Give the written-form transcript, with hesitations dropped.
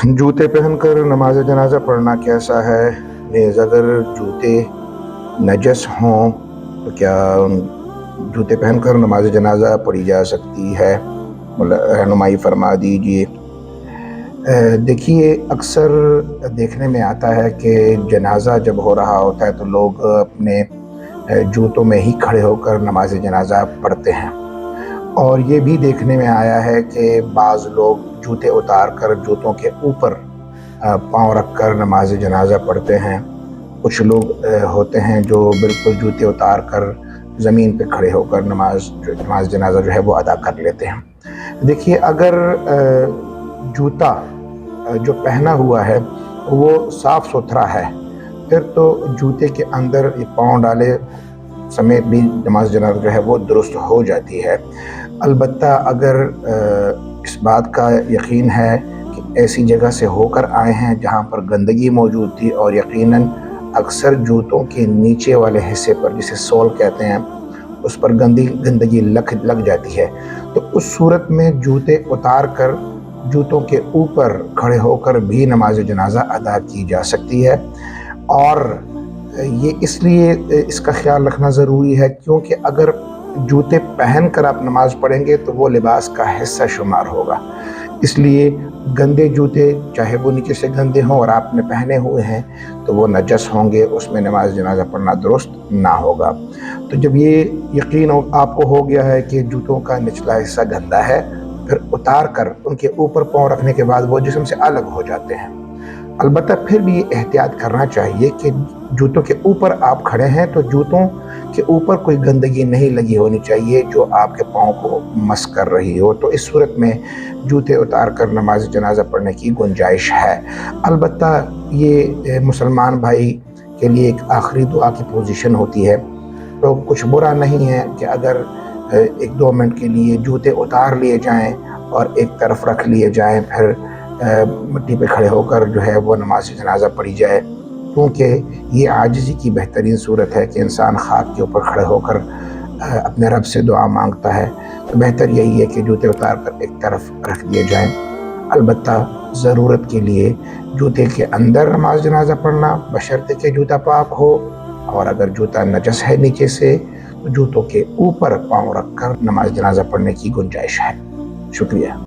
जूते पहनकर नमाज जनाजा पढ़ना कैसा है? नेज़ अगर जूते नजस हों तो क्या जूते पहनकर नमाज जनाजा पढ़ी जा सकती है? रहनुमाई फरमा दीजिए। देखिए, अक्सर देखने में आता है कि जनाजा जब हो रहा होता है तो लोग अपने जूतों में ही खड़े होकर नमाज जनाजा पढ़ते हैं, और ये भी देखने में आया है कि बाज़ लोग जूते उतार कर जूतों के ऊपर पाँव रख कर नमाज जनाजा पढ़ते हैं। कुछ लोग होते हैं जो बिल्कुल जूते उतार कर ज़मीन पे खड़े होकर नमाज जनाजा जो है वो अदा कर लेते हैं। देखिए, अगर जूता जो पहना हुआ है वो साफ़ सुथरा है, फिर तो जूते के अंदर ये पाँव डाले समेत भी नमाज जनाजा जो है वो दुरुस्त हो जाती है। अलबत्ता अगर इस बात का यकीन है कि ऐसी जगह से होकर आए हैं जहाँ पर गंदगी मौजूद थी, और यकीनन अक्सर जूतों के नीचे वाले हिस्से पर, जिसे सोल कहते हैं, उस पर गंदगी लग जाती है, तो उस सूरत में जूते उतार कर जूतों के ऊपर खड़े होकर भी नमाज जनाजा अदा की जा सकती है। और ये इसलिए इसका ख्याल रखना ज़रूरी है क्योंकि अगर जूते पहन कर आप नमाज़ पढ़ेंगे तो वो लिबास का हिस्सा शुमार होगा। इसलिए गंदे जूते, चाहे वो नीचे से गंदे हों और आपने पहने हुए हैं, तो वो नजस होंगे, उसमें नमाज जनाजा पढ़ना दुरुस्त ना होगा। तो जब ये यकीन आपको हो गया है कि जूतों का निचला हिस्सा गंदा है, फिर उतार कर उनके ऊपर पाँव रखने के बाद वो जिस्म से अलग हो जाते हैं। अलबत्ता फिर भी ये एहतियात करना चाहिए कि जूतों के ऊपर आप खड़े हैं तो जूतों के ऊपर कोई गंदगी नहीं लगी होनी चाहिए जो आपके पाँव को मस कर रही हो। तो इस सूरत में जूते उतार कर नमाज जनाजा पढ़ने की गुंजाइश है। अलबत्ता ये मुसलमान भाई के लिए एक आखिरी दुआ की पोजीशन होती है, तो कुछ बुरा नहीं है कि अगर 1-2 मिनट के लिए जूते उतार लिए जाएं और एक तरफ रख लिए जाएं, फिर मिट्टी पे खड़े होकर जो है वो नमाज जनाजा पढ़ी जाए, क्योंकि ये आजिज़ी की बेहतरीन सूरत है कि इंसान खाक के ऊपर खड़े होकर अपने रब से दुआ मांगता है। तो बेहतर यही है कि जूते उतार कर एक तरफ रख दिए जाएं। अलबत्ता ज़रूरत के लिए जूते के अंदर नमाज जनाजा पढ़ना बशर्ते कि जूता पाक हो, और अगर जूता नजस है नीचे से तो जूतों के ऊपर पाँव रख कर नमाज जनाजा पढ़ने की गुंजाइश है। शुक्रिया।